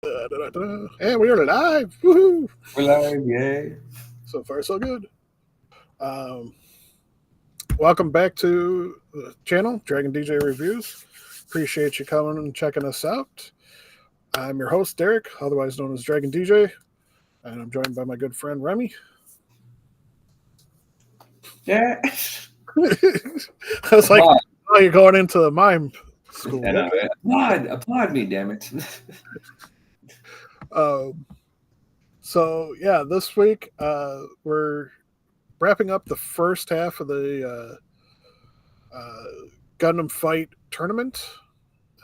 And we are live. Woohoo! We're live, yay. So far, so good. Um, Welcome back to the channel, Dragon DJ Reviews. Appreciate you coming and checking us out. I'm your host, Derek, otherwise known as Dragon DJ, and I'm joined by my good friend, Remy. Yeah. I was like, oh, you're going into the mime school. And, applaud me, damn it. So, yeah, this week we're wrapping up the first half of the Gundam Fight tournament.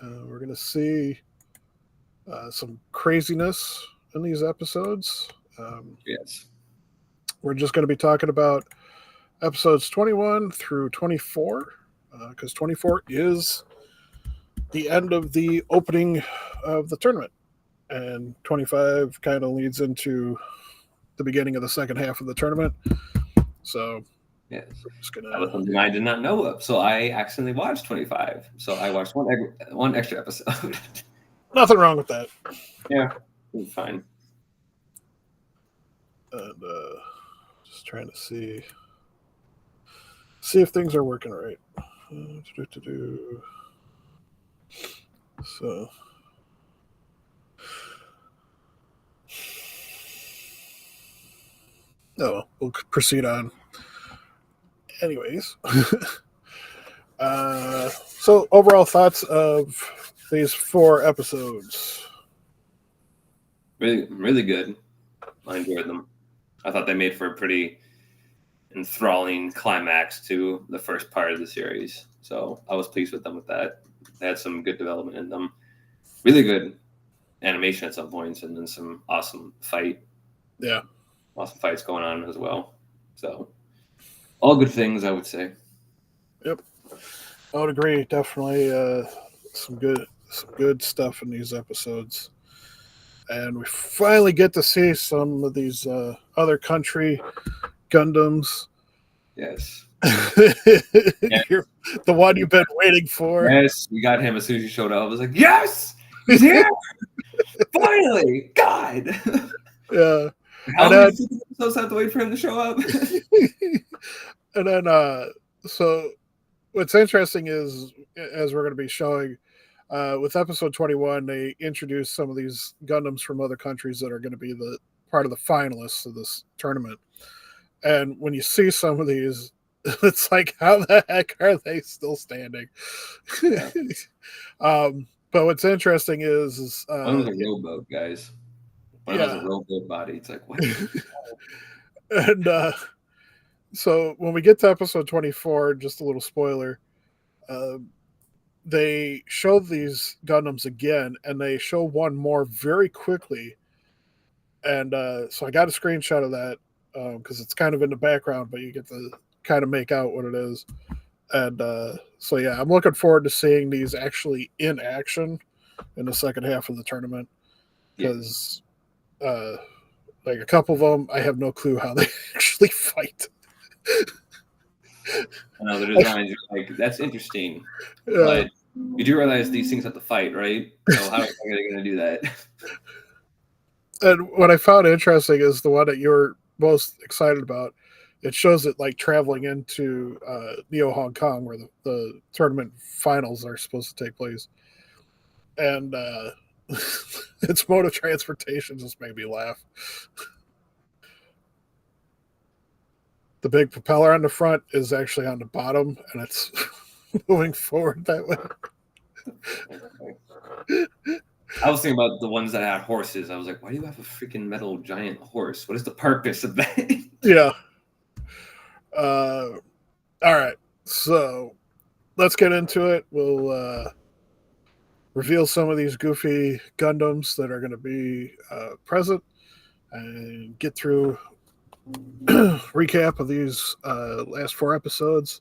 We're going to see some craziness in these episodes. Yes. We're just going to be talking about episodes 21 through 24, because 24 is the end of the opening of the tournament, and 25 kind of leads into the beginning of the second half of the tournament. So, yes, just gonna... that was something I did not know of. So I accidentally watched 25. So I watched one extra episode. Nothing wrong with that. Yeah, it's fine. And just trying to see if things are working right. So, no, we'll proceed on. Anyways, so overall thoughts of these 4 episodes? Really, really good. I enjoyed them. I thought they made for a pretty enthralling climax to the first part of the series. So I was pleased with them with that. They had some good development in them. Really good animation at some points, and then some awesome fight. Yeah. Awesome fights going on as well. So all good things, I would say. Yep. I would agree. Definitely some good stuff in these episodes. And we finally get to see some of these other country Gundams. Yes. You're the one you've been waiting for. Yes, we got him as soon as he showed up. I was like, yes! He's here! Finally! God! Yeah. How many episodes have to wait for him to show up? And then, so what's interesting is, as we're going to be showing, with episode 21, they introduced some of these Gundams from other countries that are going to be the part of the finalists of this tournament. And when you see some of these, it's like, how the heck are they still standing? Yeah. But what's interesting is one was a rowboat, guys. One has a rowboat body. It's like, what? And so when we get to episode 24, just a little spoiler, they show these Gundams again, and they show one more very quickly. And so I got a screenshot of that because it's kind of in the background, but you get to kind of make out what it is. And so, yeah, I'm looking forward to seeing these actually in action in the second half of the tournament, because like a couple of them, I have no clue how they actually fight. I know the designs are like, that's interesting, but you do realize these things have to fight, right? So how are they going to do that? And what I found interesting is the one that you're most excited about. It shows it like traveling into Neo Hong Kong, where the tournament finals are supposed to take place, and its mode of transportation just made me laugh. The big propeller on the front is actually on the bottom, and it's moving forward that way. I was thinking about the ones that had horses. I was like, why do you have a freaking metal giant horse? What is the purpose of that? Yeah. All right. So let's get into it. We'll reveal some of these goofy Gundams that are going to be present and get through recap of these last 4 episodes.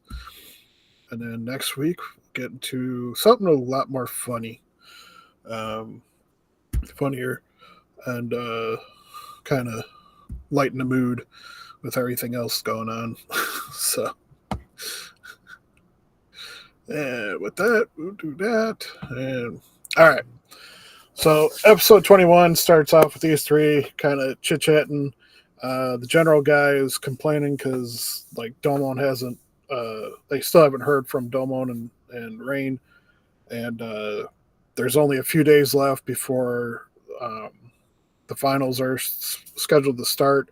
And then next week, we'll get into something a lot more funny. Funnier, and kind of lighten the mood with everything else going on. So, and with that, we'll do that. And all right. So episode 21 starts off with these three kind of chit chatting. The general guy is complaining because like Domon hasn't. They still haven't heard from Domon and Rain, and there's only a few days left before the finals are scheduled to start.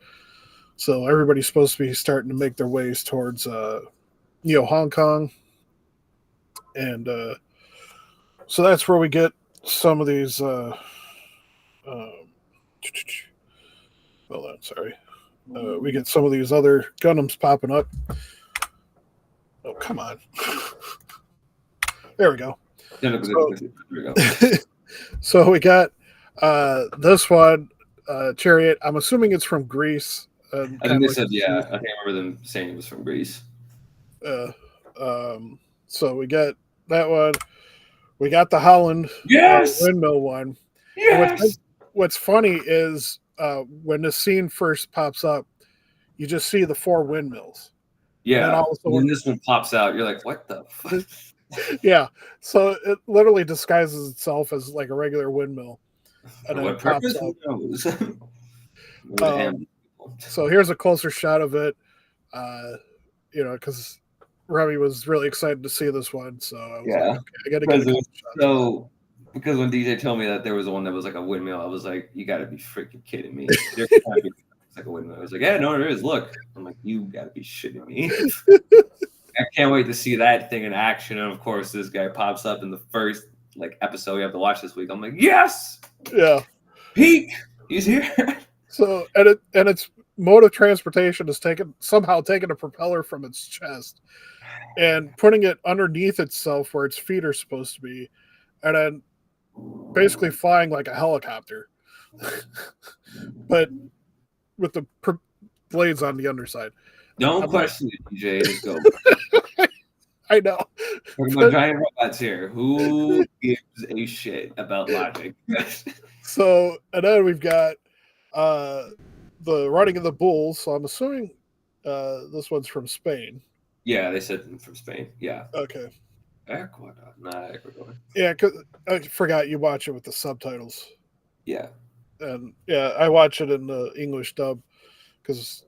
So everybody's supposed to be starting to make their ways towards Hong Kong, and so that's where we get some of these. Um, hold on, sorry. We get some of these other Gundams popping up. Oh, come on. There we go. So we got this one, Chariot. I'm assuming it's from Greece. I think they said, yeah. I can't remember them saying it was from Greece. So we got that one. We got the Holland windmill one. Yes. What's funny is when the scene first pops up, you just see the 4 windmills. Yeah. When this one pops out, you're like, what the fuck? Yeah. So it literally disguises itself as like a regular windmill. And what purpose? So here's a closer shot of it. Because Remy was really excited to see this one. So I was like, okay, I got to get a closer shot. Because when DJ told me that there was one that was like a windmill, I was like, you got to be freaking kidding me. It's like a windmill. I was like, yeah, no, there is. Look. I'm like, you got to be shitting me. I can't wait to see that thing in action. And of course, this guy pops up in the first episode we have to watch this week. I'm like, yes, yeah, Pete, he's here. So and its mode of transportation is somehow taking a propeller from its chest and putting it underneath itself where its feet are supposed to be, and then basically flying like a helicopter, but with the blades on the underside. Don't question it, DJ. Just go. I know. Talking about giant robots here. Who gives a shit about logic? So, and then we've got the running of the bulls. So I'm assuming this one's from Spain. Yeah, they said from Spain. Yeah. Okay. Ecuador, not Ecuador. Yeah, because I forgot you watch it with the subtitles. Yeah. And yeah, I watch it in the English dub because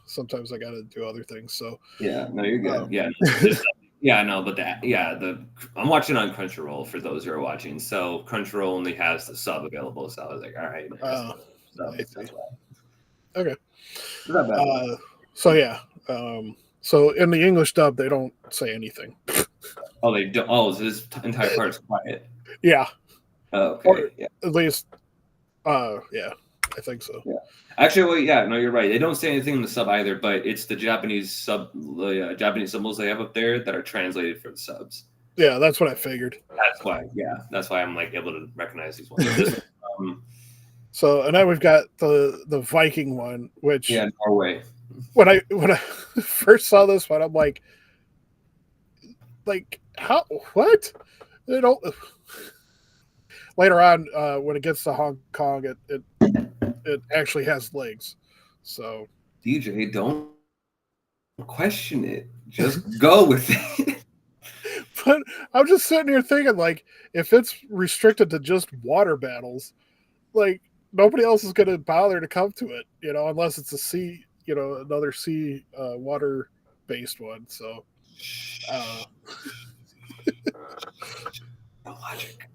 sometimes I got to do other things. So yeah, no, you're good. I'm watching on Crunchyroll for those who are watching. So Crunchyroll only has the sub available. So I was like, all right. That's why. Okay. So yeah. So in the English dub, they don't say anything. Oh, they don't. Oh, so this entire part is quiet. Yeah. Oh, okay. Or yeah. at least. Yeah, I think so. Yeah. Actually, well, yeah, no, you're right. They don't say anything in the sub either, but it's the Japanese Japanese symbols they have up there that are translated for the subs. Yeah, that's what I figured. That's why. Yeah, that's why I'm able to recognize these ones. So, and then we've got the Viking one, which Norway. When I first saw this one, I'm like how? What? They don't. Later on, when it gets to Hong Kong, it actually has legs. So DJ, don't question it. Just go with it. But I'm just sitting here thinking, if it's restricted to just water battles, nobody else is going to bother to come to it, unless it's a sea, another sea water based one. So, no logic.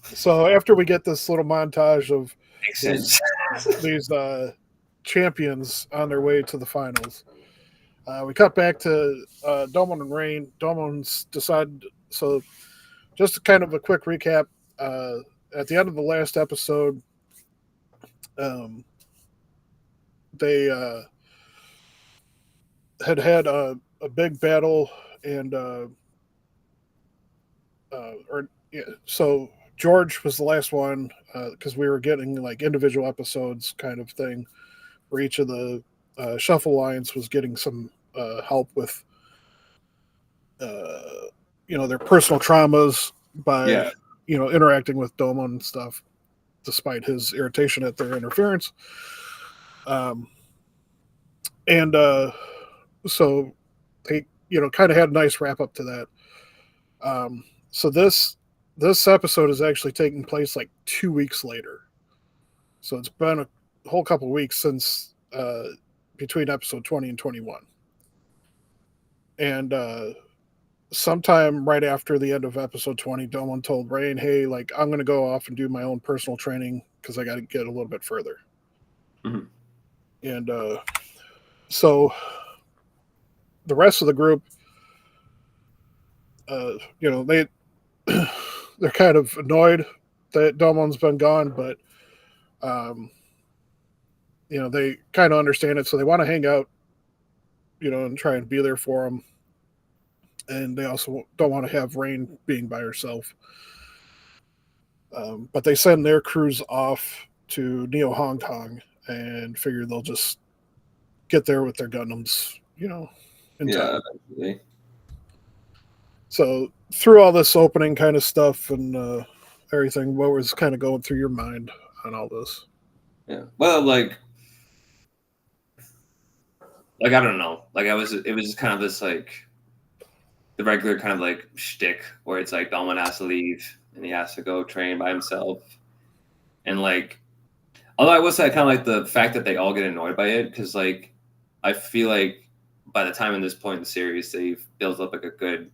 So after we get this little montage of these champions on their way to the finals, we cut back to Domon and Rain. Domon's decided. So, just kind of a quick recap. At the end of the last episode, they had a big battle, and so George was the last one because we were getting individual episodes kind of thing where each of the Shuffle Alliance was getting some help with their personal traumas by interacting with Domon and stuff, despite his irritation at their interference. So they kind of had a nice wrap up to that. So this this episode is actually taking place like 2 weeks later. So it's been a whole couple weeks since between episode 20 and 21. And sometime right after the end of episode 20, Domon told Rain, hey, like, I'm going to go off and do my own personal training because I got to get a little bit further. Mm-hmm. And so the rest of the group, they they're kind of annoyed that Domon's been gone, but they kind of understand it, so they want to hang out, and try and be there for him. And they also don't want to have Rain being by herself. But they send their crews off to Neo Hong Kong and figure they'll just get there with their Gundams, in time. Eventually. So through all this opening kind of stuff and everything, what was kind of going through your mind on all this? Yeah. Well, like I don't know. Like it was just kind of this like the regular kind of like shtick where it's like Dalman has to leave and he has to go train by himself. And like, although I will say I kind of like the fact that they all get annoyed by it because like I feel like by the time in this point in the series they've built up like a good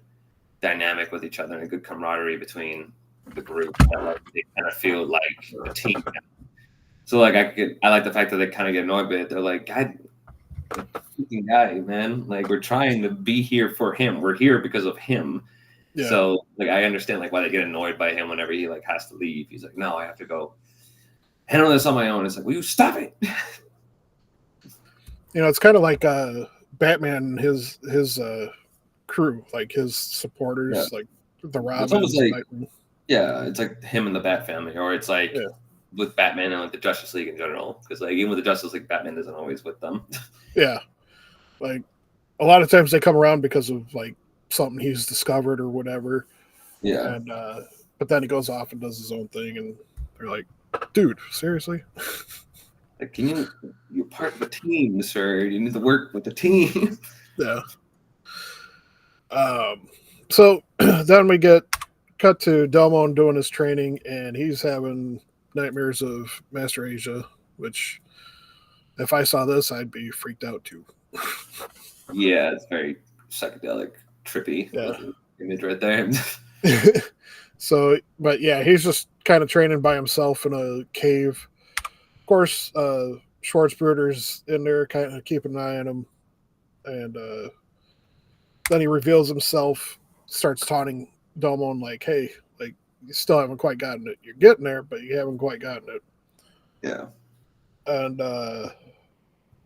dynamic with each other and a good camaraderie between the group. And, like, they kind of feel like a team. So like I like the fact that they kind of get annoyed by it. They're like, God, guy, man, like we're trying to be here for him. We're here because of him. Yeah. So like I understand like why they get annoyed by him whenever he like has to leave. He's like, no, I have to go handle this on my own. It's like, will you stop it? It's kind of like Batman, his crew, like his supporters, like the Robins. It's almost like it's like him and the Bat family, or it's like with Batman and like the Justice League in general. Because like even with the Justice League, Batman isn't always with them. Yeah, like a lot of times they come around because of like something he's discovered or whatever. Yeah, and but then he goes off and does his own thing, and they're like, "Dude, seriously." Like, you're part of a team, sir. You need to work with the team. Yeah. So then we get cut to Delmon doing his training, and he's having nightmares of Master Asia, which if I saw this, I'd be freaked out too. Yeah, it's very psychedelic, trippy image right there. So, but yeah, he's just kind of training by himself in a cave. Of course, Schwarzbruder's in there, kind of keeping an eye on him, and then he reveals himself, starts taunting Domon like, "Hey, like you still haven't quite gotten it. You're getting there, but you haven't quite gotten it." Yeah. And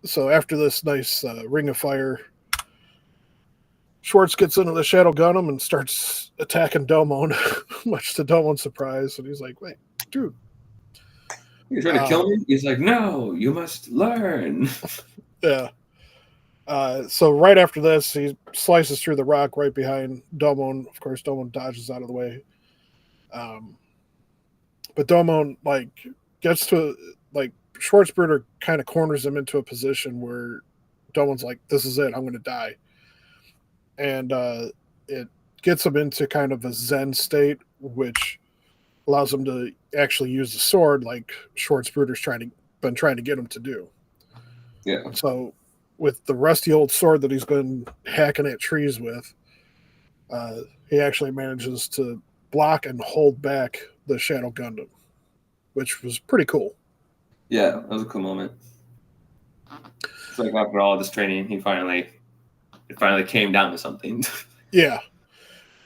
so after this nice ring of fire, Schwartz gets into the Shadow Gundam and starts attacking Domon, much to Domon's surprise. And he's like, "Wait, dude. You're trying to kill me?" He's like, "No, you must learn." Yeah. So right after this, he slices through the rock right behind Domon. Of course, Domon dodges out of the way. But Domon, like, gets to, like, Schwarzbruder kind of corners him into a position where Domon's like, "This is it. I'm going to die." And it gets him into kind of a Zen state, which allows him to actually use the sword like Schwarzbruder's been trying to get him to do. Yeah. So with the rusty old sword that he's been hacking at trees with, he actually manages to block and hold back the Shadow Gundam, which was pretty cool. Yeah, that was a cool moment. It's like after all this training, it finally came down to something. Yeah.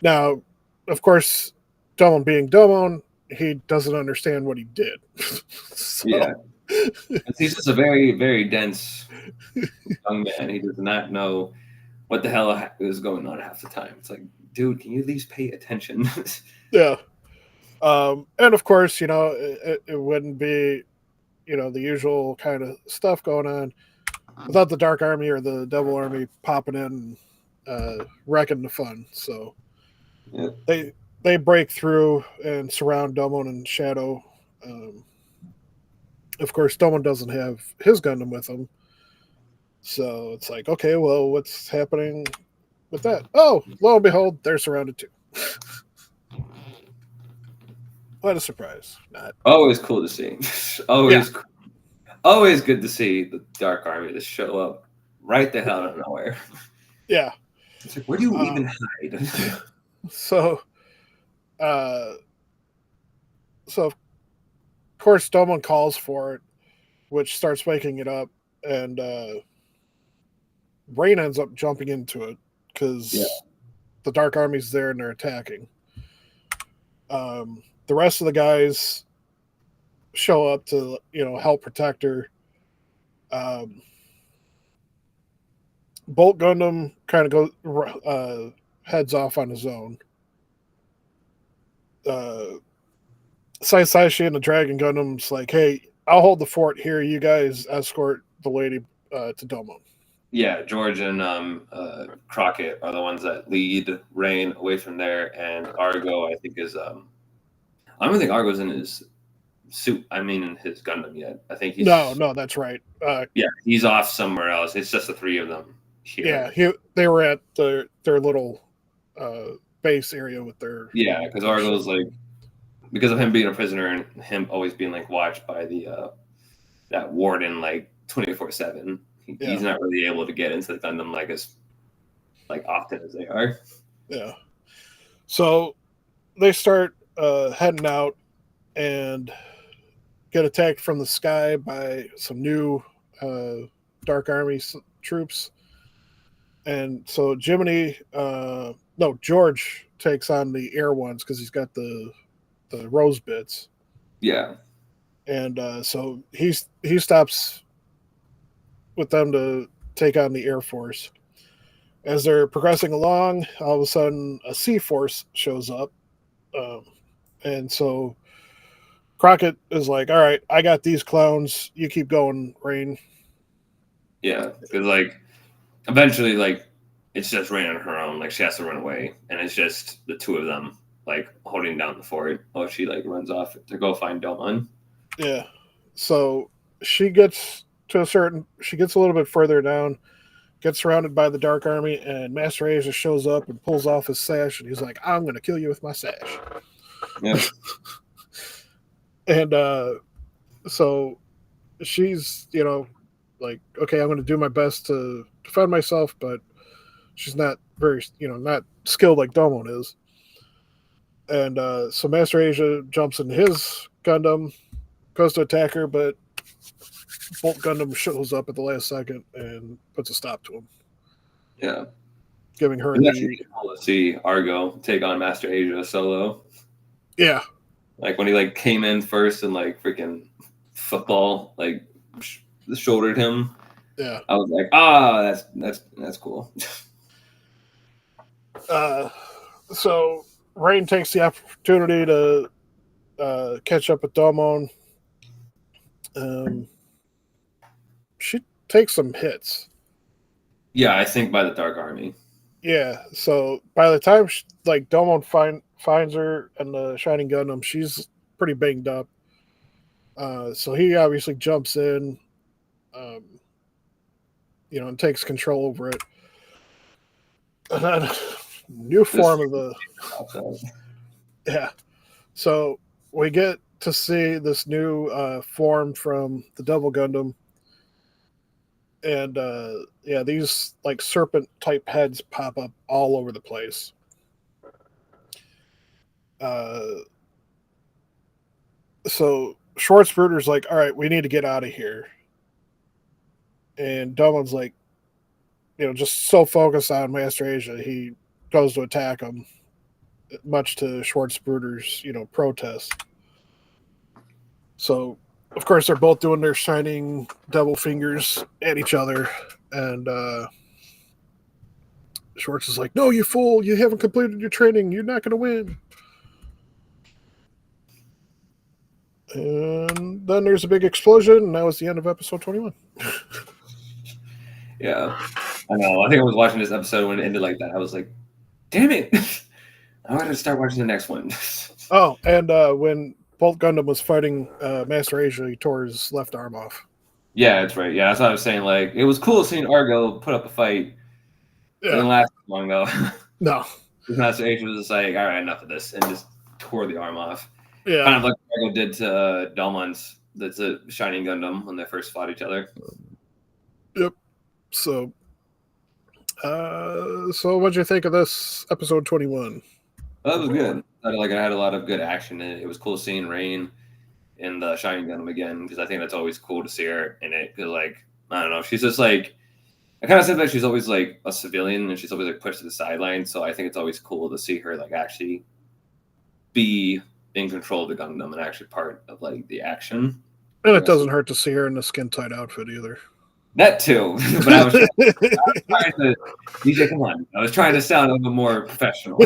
Now, of course, Domon being Domon, he doesn't understand what he did. So. Yeah. He's just a very, very dense young man. He does not know what the hell is going on half the time. It's like, dude, can you at least pay attention? Yeah. And of course, it wouldn't be, the usual kind of stuff going on without the Dark Army or the Devil Army popping in and wrecking the fun. So they break through and surround Domon and Shadow. Of course, Domon doesn't have his Gundam with him. So it's like, okay, well, what's happening with that? Oh, lo and behold, they're surrounded too. What a surprise! Not. Always cool to see. Always good to see the Dark Army just show up right the hell out of nowhere. Yeah. It's like, where do you even hide? So, uh, of course, Domon calls for it, which starts waking it up, and Rain ends up jumping into it because the Dark Army's there and they're attacking. The rest of the guys show up to help protect her. Bolt Gundam kind of goes heads off on his own. Saisashi and the Dragon Gundam's like, hey, I'll hold the fort here. You guys escort the lady to Domon. Yeah, George and Crockett are the ones that lead Rain away from there, and Argo, I think, is I don't even think Argo's in his suit. I mean, in his Gundam yet. I think he's no, that's right. Yeah, he's off somewhere else. It's just the three of them here. Yeah, they were at their little base area with their. Yeah, because Argo's like, because of him being a prisoner and him always being like watched by the that warden like 24/7. He's not really able to get into the Gundam like as often as they are. Yeah. So they start heading out and get attacked from the sky by some new Dark Army troops. And so George takes on the air ones because he's got the rose bits. Yeah. And so he stops with them to take on the Air Force. As they're progressing along, all of a sudden a Sea Force shows up. And so Crockett is like, all right, I got these clowns. You keep going, Rain. Yeah, because eventually it's just Rain on her own. She has to run away. And it's just the two of them holding down the fort while she runs off to go find Domon. Yeah. So she gets a little bit further down, gets surrounded by the Dark Army, and Master Asia shows up and pulls off his sash, and he's like, I'm going to kill you with my sash. Yeah. And so she's, okay, I'm going to do my best to defend myself, but she's not very, not skilled like Domon is. And so Master Asia jumps in his Gundam, goes to attack her, but Bolt Gundam shows up at the last second and puts a stop to him. Yeah. Giving her the... cool to see Argo take on Master Asia solo. Yeah. When he came in first and freaking football shouldered him. Yeah. I was like, that's cool. So Rain takes the opportunity to catch up with Domon. She takes some hits. Yeah, I think by the Dark Army. Yeah, so by the time Domon finds her and the Shining Gundam, she's pretty banged up. So he obviously jumps in, and takes control over it. And then new form of the So we get to see this new form from the Double Gundam. And these serpent type heads pop up all over the place. So Schwarzbrüder's like, all right, we need to get out of here. And Domon's like, just so focused on Master Asia, he goes to attack him, much to Schwarzbrüder's, protest. So, of course, they're both doing their shining double fingers at each other. And Schwartz is like, no, you fool. You haven't completed your training. You're not going to win. And then there's a big explosion, and that was the end of episode 21. Yeah. I know. I think I was watching this episode when it ended like that. I was like, damn it. I want to start watching the next one. Oh, and when Bolt Gundam was fighting Master Asia, he tore his left arm off. Yeah, that's right. Yeah, that's what I was saying. It was cool seeing Argo put up a fight. Yeah. It didn't last long, though. No. Master Asia was just like, all right, enough of this, and just tore the arm off. Yeah. Kind of like what Argo did to Dalmon's. That's a Shining Gundam when they first fought each other. Yep. So, so what'd you think of this episode 21? That was good. Like I had a lot of good action in it. It was cool seeing Rain in the Shining Gundam again because I think that's always cool to see her in it. Because like I don't know, she's just like I kind of said that she's always like a civilian and she's always like pushed to the sideline. So I think it's always cool to see her like actually be in control of the Gundam and actually part of like the action. And it doesn't hurt to see her in the skin tight outfit either. That too, but I was trying to DJ. Come on, I was trying to sound a little more professional.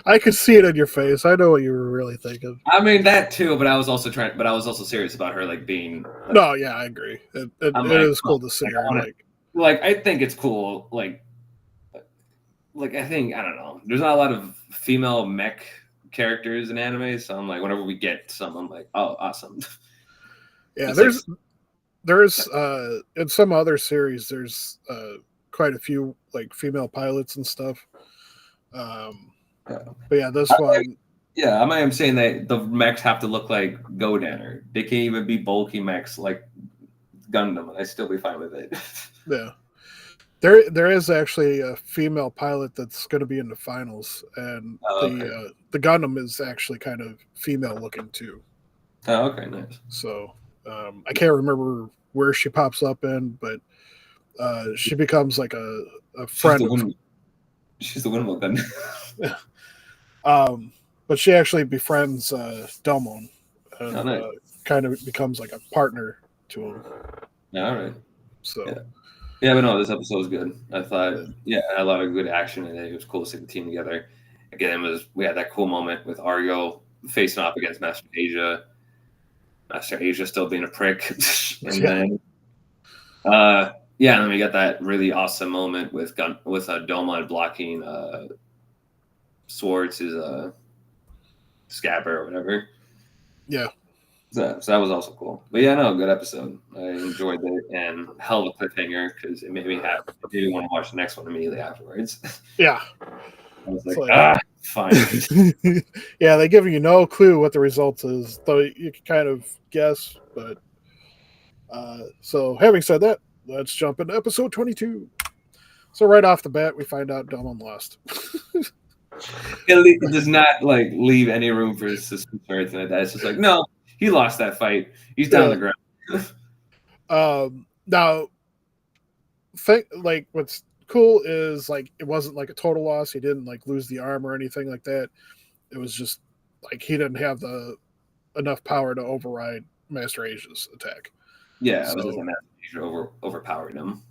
I could see it in your face. I know what you were really thinking. I mean that too, but I was also serious about her like being. Like, no, yeah, I agree. It is cool to see her. Like I think it's cool. Like I think I don't know. There's not a lot of female mech characters in anime, so I'm like, whenever we get some, I'm like, oh, awesome. Yeah, there's in some other series, there's quite a few like female pilots and stuff. But yeah, this one. Yeah, I am saying that the mechs have to look like Godaner. They can't even be bulky mechs like Gundam, and I'd still be fine with it. Yeah. There is actually a female pilot that's going to be in the finals, and the Gundam is actually kind of female looking too. Oh, okay, nice. So I can't remember where she pops up in, but she becomes like a friend. She's the windmill gun. But she actually befriends Delmon and nice. Kind of becomes like a partner to him. Yeah, all right. So. Yeah, but no, this episode was good. I thought, had a lot of good action in it. It was cool to see the team together. Again, we had that cool moment with Argo facing off against Master Asia. Master Asia still being a prick. And then we got that really awesome moment with Domon blocking Swords' Scabber or whatever. Yeah. So that was also cool. But yeah, no, good episode. I enjoyed it and hell of a cliffhanger because it made me want to watch the next one immediately afterwards. Yeah. I was like, fine. Yeah, they give you no clue what the result is, though you can kind of guess. But so having said that, let's jump into episode 22. So right off the bat, we find out Delmon lost. It does not like leave any room for suspense or anything like that. It's just like, no, he lost that fight. He's down on the ground. Now, what's cool is like it wasn't like a total loss. He didn't like lose the arm or anything like that. It was just like he didn't have enough power to override Master Asia's attack. Yeah, it was just Master Asia overpowering him.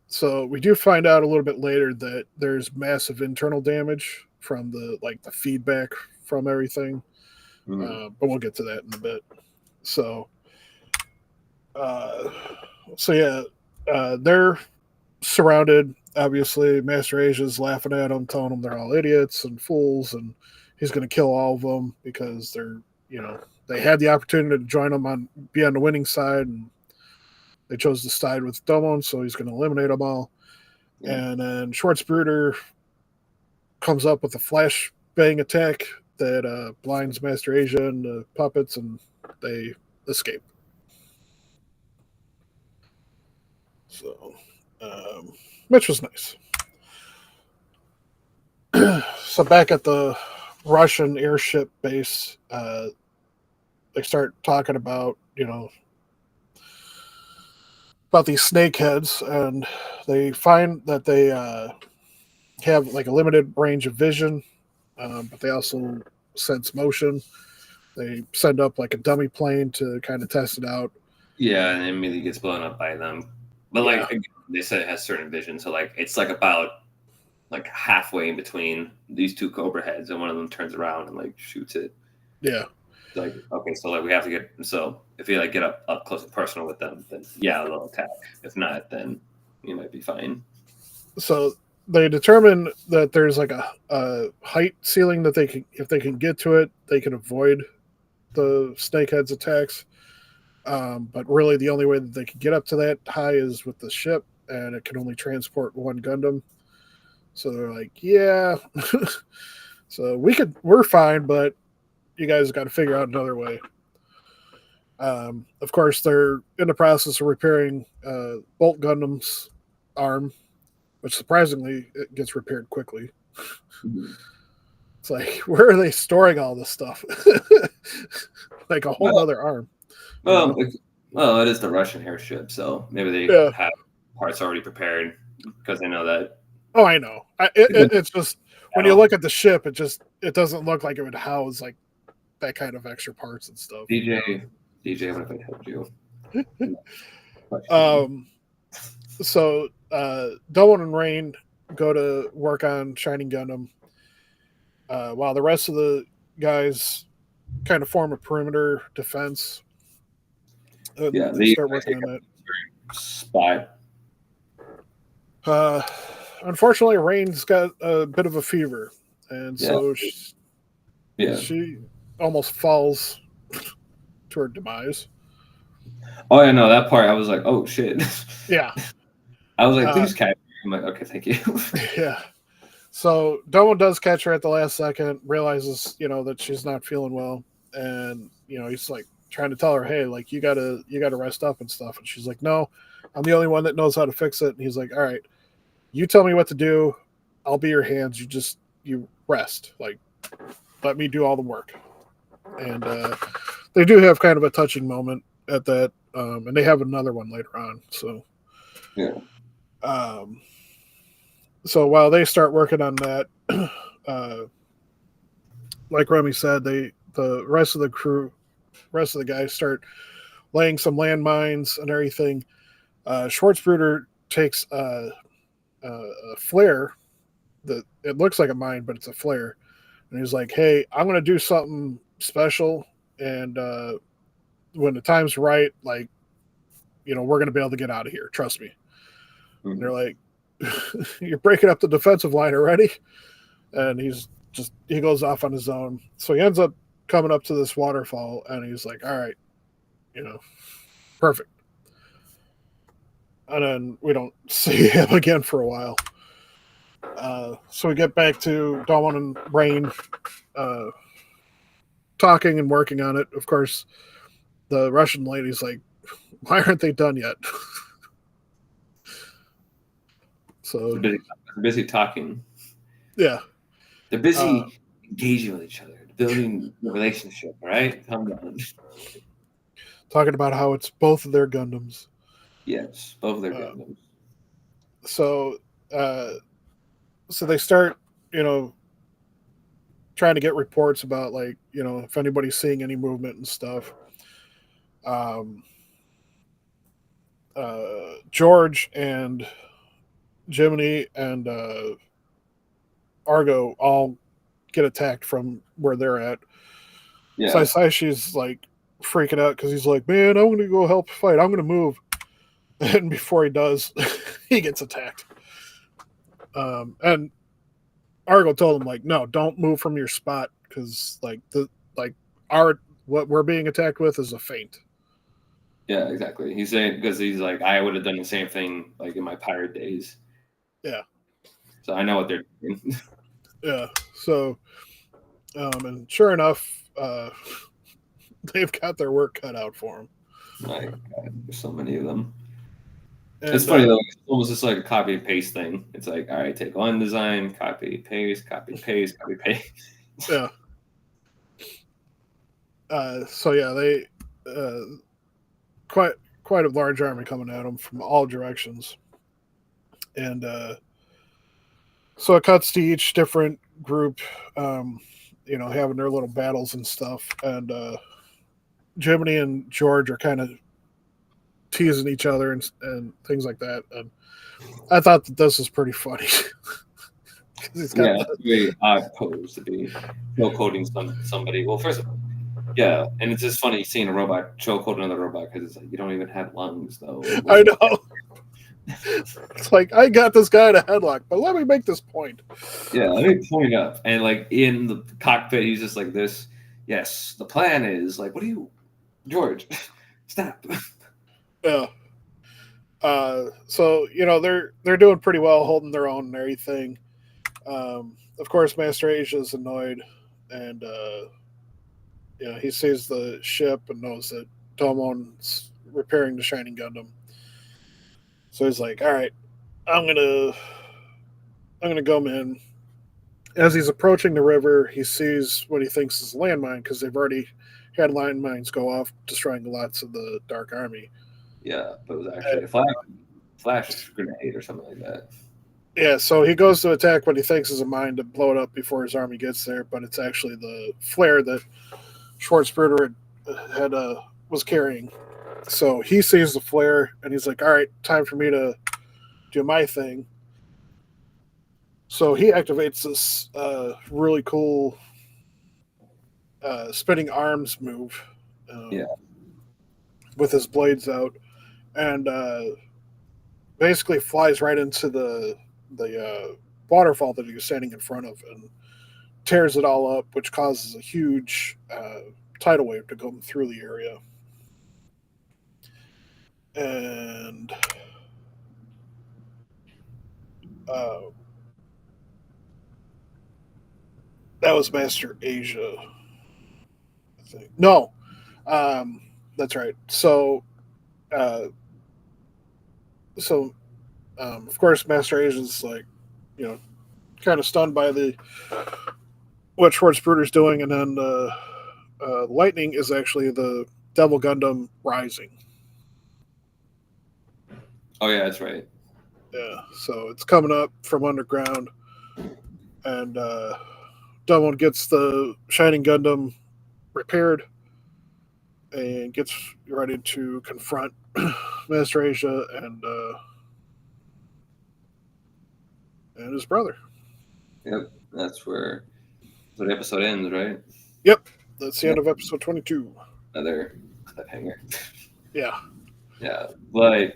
So we do find out a little bit later that there's massive internal damage from the feedback from everything. But we'll get to that in a bit. So they're surrounded. Obviously, Master Asia's laughing at them, telling them they're all idiots and fools, and he's going to kill all of them because they had the opportunity to join him be on the winning side, and they chose to side with Domon, so he's going to eliminate them all. Yeah. And then Schwarzbruder comes up with a flashbang attack that blinds Master Asia and the puppets, and they escape. So, which was nice. So back at the Russian airship base, they start talking about, about these snakeheads, and they find that they have like a limited range of vision, but they also sense motion. They send up like a dummy plane to kind of test it out. Yeah, and it immediately gets blown up by them. But they said it has certain vision, so it's about halfway in between these two Cobra heads, and one of them turns around and shoots it. Yeah. Okay, so we have to get, so if you get up close and personal with them, then yeah, they'll attack. If not, then you might be fine. So they determine that there's a height ceiling that if they can get to it, they can avoid the snakeheads attacks. But really the only way that they can get up to that high is with the ship, and it can only transport one Gundam. So they're like, yeah. So we're fine, but you guys got to figure out another way. Of course, they're in the process of repairing Bolt Gundam's arm, which surprisingly it gets repaired quickly. Mhm. It's like, where are they storing all this stuff? Like a whole Well, nother arm. You well, know? well, it is the Russian airship, so maybe they Yeah. have parts already prepared because they know that. Oh, I know. It's just when you look at the ship, it doesn't look like it would house like that kind of extra parts and stuff. DJ, what if I told you? Um. So, Dolan and Rain go to work on Shining Gundam, while the rest of the guys kind of form a perimeter defense. Yeah, They start working on that. spy. Uh, Unfortunately, Rain's got a bit of a fever, and Yeah, so yeah. she almost falls to her demise. Oh, yeah, no, that part I was like, oh shit. Yeah, I was like, please catch me. I'm like, okay, thank you. yeah. So Domo does catch her at the last second, realizes that she's not feeling well, and he's like trying to tell her, hey, like you gotta rest up and stuff, and she's like, no, I'm the only one that knows how to fix it. And he's like, all right, you tell me what to do, I'll be your hands. You rest, like let me do all the work. And they do have kind of a touching moment at that, and they have another one later on. So Yeah. So while they start working on that, uh, like Remy said, the rest of the crew, rest of the guys start laying some landmines and everything. Schwarzbruder takes a flare that it looks like a mine, but it's a flare, and he's like, "Hey, I'm going to do something special, and when the time's right, like, we're going to be able to get out of here. Trust me." Mhm. And they're like, "You're breaking up the defensive line already?" And he goes off on his own. So he ends up coming up to this waterfall, and he's like, all right, perfect. And then we don't see him again for a while. So we get back to Dawn and Rain talking and working on it. Of course, the Russian lady's like, why aren't they done yet? So They're busy talking. yeah, They're busy engaging with each other, building a relationship, right? Calm down. talking about how it's both of their Gundams. Yes, both of their Gundams. So so they start, trying to get reports about, like, if anybody's seeing any movement and stuff. George and Jiminy and Argo all get attacked from where they're at. Yeah. Saisai's like freaking out because he's like, man, I'm going to go help fight. I'm going to move. And before he does, he gets attacked. And Argo told him, like, no, don't move from your spot because what we're being attacked with is a feint. Yeah, exactly. He's saying, because he's like, I would have done the same thing like in my pirate days. Yeah. So I know what they're doing. Yeah. So, and sure enough, they've got their work cut out for them. My God, there's so many of them. And, it's funny though. It's almost just like a copy and paste thing. It's like, all right, take one design, copy, paste, copy, paste, copy, paste. Yeah. So yeah, they quite a large army coming at them from all directions, and so it cuts to each different group, having their little battles and stuff, and Jiminy and George are kind of teasing each other and things like that, and I thought that this was pretty funny. It's a very odd pose to be chokeholding somebody. Well, first of all, yeah, and it's just funny seeing a robot chokehold another robot because it's like you don't even have lungs, though. I know. It's like, I got this guy in a headlock, but let me make this point. Yeah, let me point up. And like in the cockpit, he's just like this. Yes, the plan is like, what are you, George? Stop. Yeah. So they're doing pretty well, holding their own and everything. Of course, Master Asia's annoyed, and he sees the ship and knows that Domon's repairing the Shining Gundam. So he's like, "All right, I'm gonna I'm gonna go in." As he's approaching the river, he sees what he thinks is a landmine because they've already had landmines go off, destroying lots of the Dark Army. Yeah, but it was Uh, actually a flash grenade or something like that. yeah, so he goes to attack what he thinks is a mine to blow it up before his army gets there, but it's actually the flare that Schwarzbruder was carrying. So he sees the flare and he's like, "All right, time for me to do my thing." So he activates this really cool spinning arms move Yeah, with his blades out, and basically flies right into the waterfall that he was standing in front of, and tears it all up, which causes a huge tidal wave to come through the area. And uh, that was Master Asia, I think. No, um, that's right. Uh, so of course, Master Asia's like, you know, kind of stunned by the what Schwarzbruder's doing, and then Lightning is actually the Devil Gundam Rising. oh yeah, that's right. Yeah, so it's coming up from underground, and Devil gets the Shining Gundam repaired and gets ready to confront Master Asia and his brother. Yep, that's where the episode ends, right? Yep, that's the Yep. end of episode 22. Another cliffhanger. Yeah, Yeah, but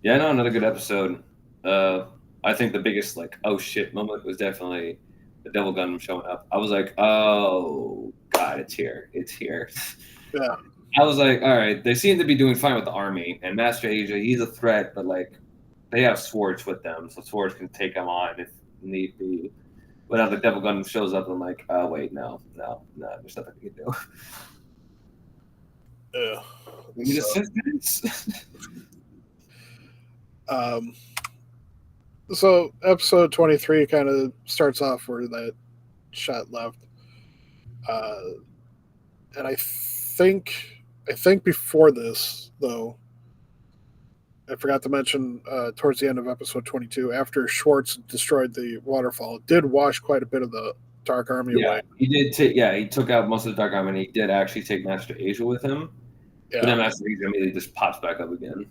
yeah, no, another good episode. Uh, I think the biggest like oh shit moment was definitely the Devil Gundam showing up. I was like, oh god, it's here. yeah, I was like, all right, they seem to be doing fine with the army, and Master Asia, he's a threat, but like they have swords with them, so swords can take them on if need be. But now the Devil Gundam shows up, and I'm like, oh wait, no, there's nothing we can do. yeah. We need So, assistance. um, so episode 23 kind of starts off where that shot left. Uh, and I think before this though, I forgot to mention towards the end of episode 22, after Schwartz destroyed the waterfall, it did wash quite a bit of the Dark Army Yeah, away. he did. He took out most of the Dark Army, and he did actually take Master Asia with him. But then Yeah, Master Asia immediately just pops back up again.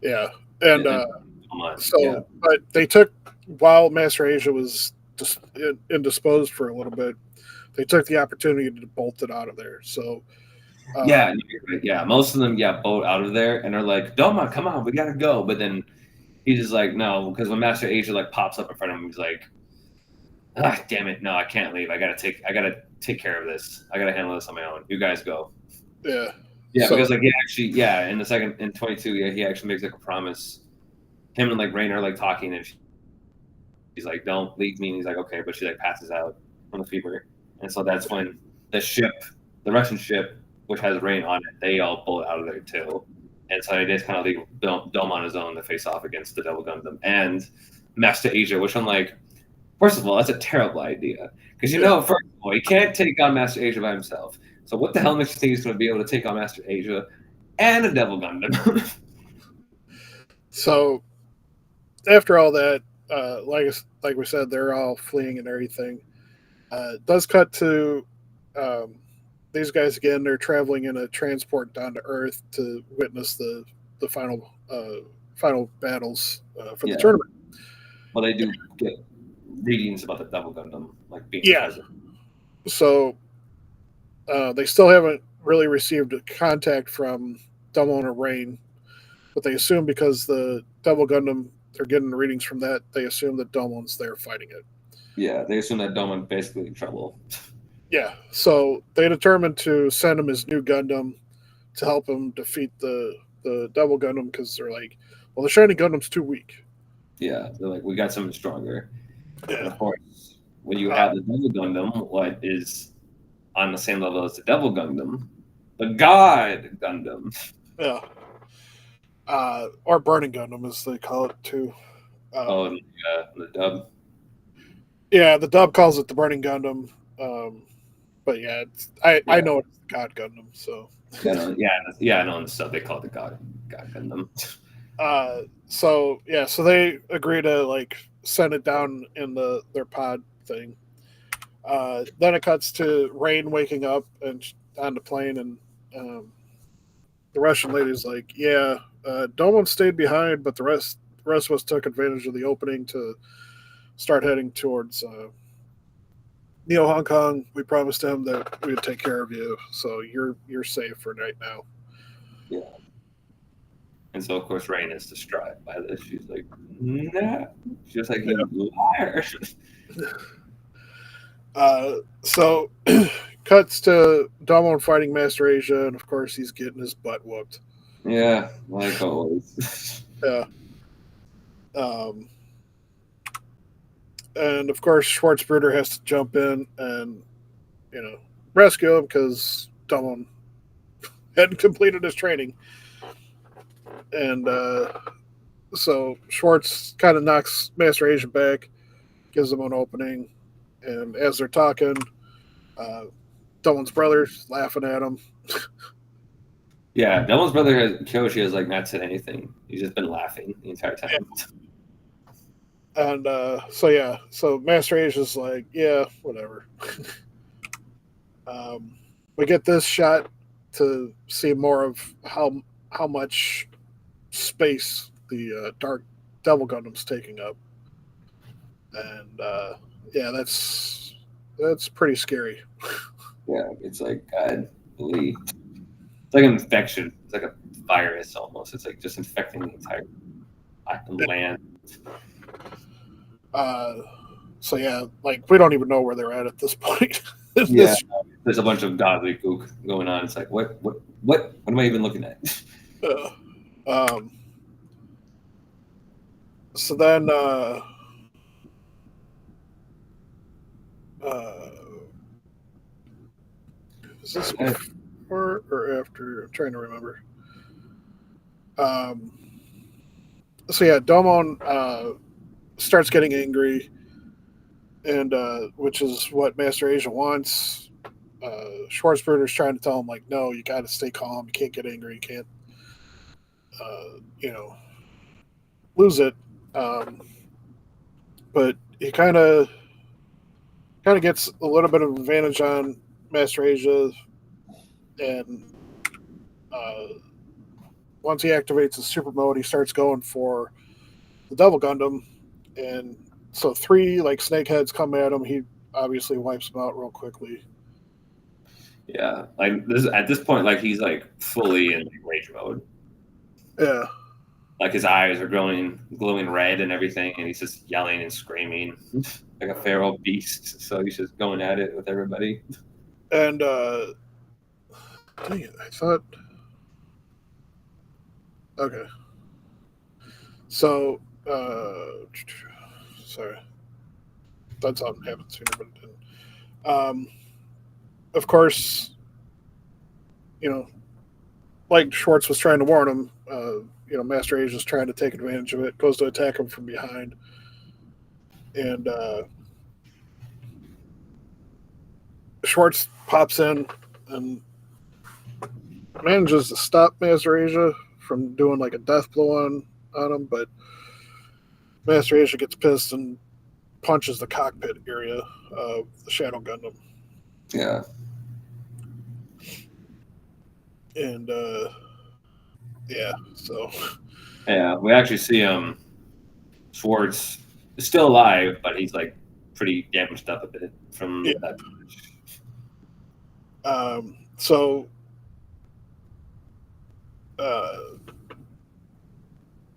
yeah, and And come on, yeah, so, but they took while Master Asia was indisposed for a little bit, they took the opportunity to bolt it out of there. So, yeah, um, no, you're right. Yeah. Most of them, boat out of there, and are like, Doma, come on, we gotta go. But then he's just like, no, because when Master Asia like pops up in front of him, he's like, ah, damn it, no, I can't leave. I gotta take care of this. I gotta handle this on my own. You guys go. yeah, Yeah, so because like he actually, in the second in 22, he actually makes like a promise. Him and like Rain are like talking, and she's like, "Don't leave me." And he's like, "Okay," but she like passes out from the fever, and so that's when the ship, the Russian ship, which has Rain on it, they all pull out of there too, and so they just kind of leave Dome on his own to face off against the Devil Gundam and Master Asia, which I'm like, first of all, that's a terrible idea because first of all, he can't take on Master Asia by himself. So what the hell makes you think he's going to be able to take on Master Asia and a Devil Gundam? so after all that, like we said, they're all fleeing and everything. It does cut to um, these guys again. They're traveling in a transport down to Earth to witness the final battles for the Yeah. tournament. Well, they do get readings about the Devil Gundam, like being present. So they still haven't really received a contact from Dumbo or Rain, but they assume because the Devil Gundam, they're getting the readings from that, they assume that Domon's there fighting it. Yeah, they assume that Domon's basically in trouble. Yeah, so they determined to send him his new Gundam to help him defeat the Devil Gundam because they're like, well, the Shiny Gundam's too weak. Yeah, they're like, we got something stronger. And Yeah, of course, when you have the Devil Gundam, what is on the same level as the Devil Gundam, the God Gundam. Yeah. Or Burning Gundam, as they call it too. Oh, and the dub. Yeah, the dub calls it the Burning Gundam. But yeah, I Yeah, know it's the God Gundam. So yeah, I know. On the sub, they call it the God Gundam. so they agree to like send it down in their pod thing. Then it cuts to Rain waking up and on the plane, and um, the Russian lady's like, "Yeah, Dolan stayed behind, but the rest of us took advantage of the opening to start heading towards Neo Hong Kong. We promised him that we would take care of you, so you're safe for right now." Yeah. And so, of course, Rain is distraught by this. She's like, nah. She's like, you liar. So cuts to Domon fighting Master Asia, and of course he's getting his butt whooped. Yeah, like always. Yeah. Um, and of course Schwarzbruder has to jump in and rescue him because Domon hadn't completed his training, and so Schwartz kind of knocks Master Asia back, gives him an opening, and as they're talking, uh, Dolan's brother's laughing at him. Yeah, Devil's brother Kyoshi has like not said anything. He's just been laughing the entire time. And so Master Asia's like, yeah, whatever. We get this shot to see more of how much space the Dark Devil Gundam's taking up, and yeah, that's pretty scary. Yeah, it's like God, it's like an infection. It's like a virus almost. It's like just infecting the entire land. So yeah, like we don't even know where they're at this point. Yeah, there's a bunch of godly gook going on. It's like what am I even looking at? Um, so then is this before or after? I'm trying to remember. Um, so yeah, Domon starts getting angry, and which is what Master Asia wants. Schwarzbruder's trying to tell him like, no, you got to stay calm. You can't get angry. You can't, you know, lose it. Um, but he kind of gets a little bit of advantage on Master Asia, and uh, once he activates his super mode, he starts going for the Devil Gundam, and so three like snakeheads come at him. He obviously wipes them out real quickly. Yeah, like this at this point, like he's like fully in like, rage mode. Yeah, Like his eyes are glowing red and everything, and he's just yelling and screaming like a feral beast. So he's just going at it with everybody. and dang it, I thought. Okay, so sorry, that something happened sooner, but it didn't. Of course, you know, like Schwartz was trying to warn him. Master Age is trying to take advantage of it. Goes to attack him from behind, and Schwartz pops in and manages to stop Master Asia from doing like a death blow on him, but Master Asia gets pissed and punches the cockpit area of the Shadow Gundam. Yeah. And yeah, so Yeah, we actually see Schwartz is still alive, but he's like pretty damaged up a bit from yeah. that. So uh,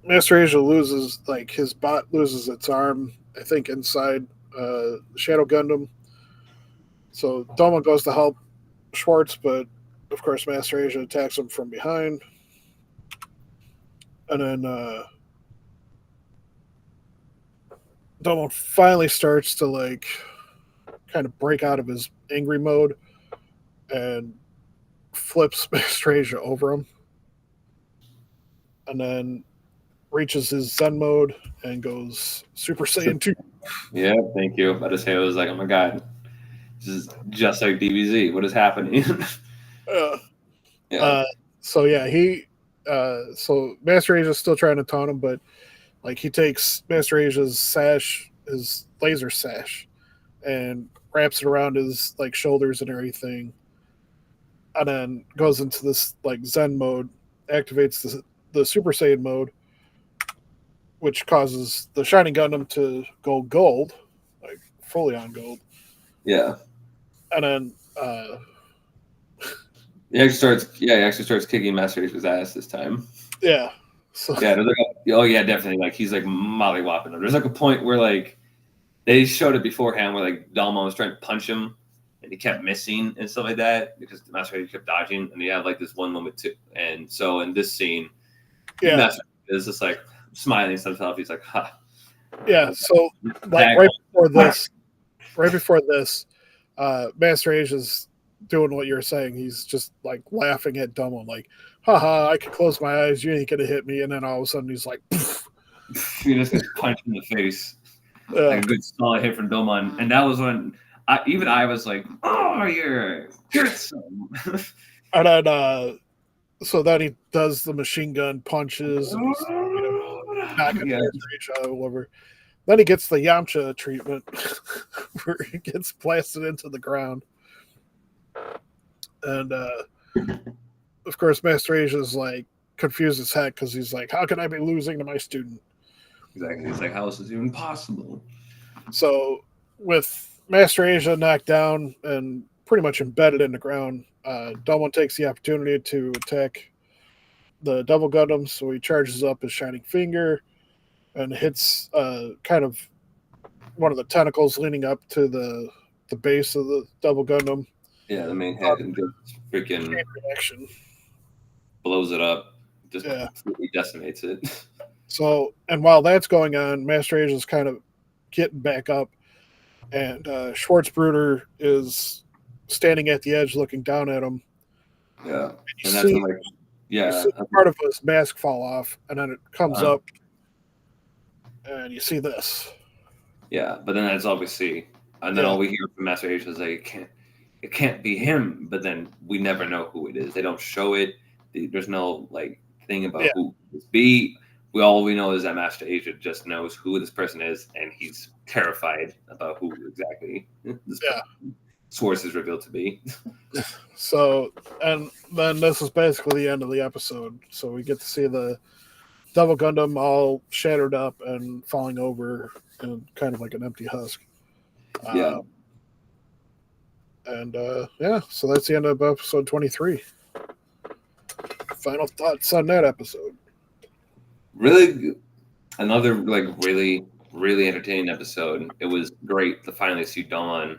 Master Asia loses like his bot loses its arm, I think, inside Shadow Gundam. So Doma goes to help Schwartz, but of course Master Asia attacks him from behind. And then Doma finally starts to like kind of break out of his angry mode. and flips Master Asia over him, and then reaches his Zen mode and goes Super Saiyan 2. Yeah, thank you. I just say I was like, oh my god, this is just like DBZ. What is happening? Uh, Yeah, uh, so yeah, so Master Asia's still trying to taunt him, but like he takes Master Asia's sash, his laser sash, and wraps it around his like shoulders and everything, and then goes into this like Zen mode, activates the Super Saiyan mode, which causes the Shining Gundam to go gold, like fully on gold, yeah. and then He actually starts kicking Master Asia's ass this time. yeah, so Yeah, oh yeah, definitely. Like he's like mollywhopping him. There's like a point where like they showed it beforehand where like Dalma was trying to punch him and he kept missing and stuff like that because the Master Asia kept dodging and he had like this one moment too. And so in this scene, yeah, Master Asia is just like smiling to himself. He's like, ha. yeah. So like right before this, Master Asia's doing what you're saying. He's just like laughing at Dumbo, like, haha, I could close my eyes, you ain't gonna hit me, and then all of a sudden he's like, poof. He just gets punched in the face. Like a good solid hit from Domon. And that was when I was like, oh, you're some. And then so then he does the machine gun punches and he's knocking Yeah. Master Asia all over. Then he gets the Yamcha treatment where he gets blasted into the ground. And of course, Master Asia is like confused as heck because he's like, how can I be losing to my student? Exactly. It's like, how is this even possible? So, with Master Asia knocked down and pretty much embedded in the ground, Dumbo takes the opportunity to attack the Double Gundam. So he charges up his Shining Finger and hits kind of one of the tentacles leaning up to the base of the Double Gundam. Yeah, the main head and just freaking Reaction. blows it up. Just Yeah. completely decimates it. So, and while that's going on, Master Asia is kind of getting back up, and Schwarzbruder is standing at the edge looking down at him. Yeah. You And that's see, when, like, yeah. you see part of his mask fall off, and then it comes up, and you see this. Yeah, but then that's all we see. And then all we hear from Master Asia is like, it can't be him. But then we never know who it is. They don't show it. There's no like thing about who this be. All we know is that Master Asia just knows who this person is, and he's terrified about who exactly this source is revealed to be. So, and then this is basically the end of the episode. So we get to see the Double Gundam all shattered up and falling over in kind of like an empty husk. Yeah. And so that's the end of episode 23. Final thoughts on that episode. Really, another like really, really entertaining episode. It was great to finally see Dawn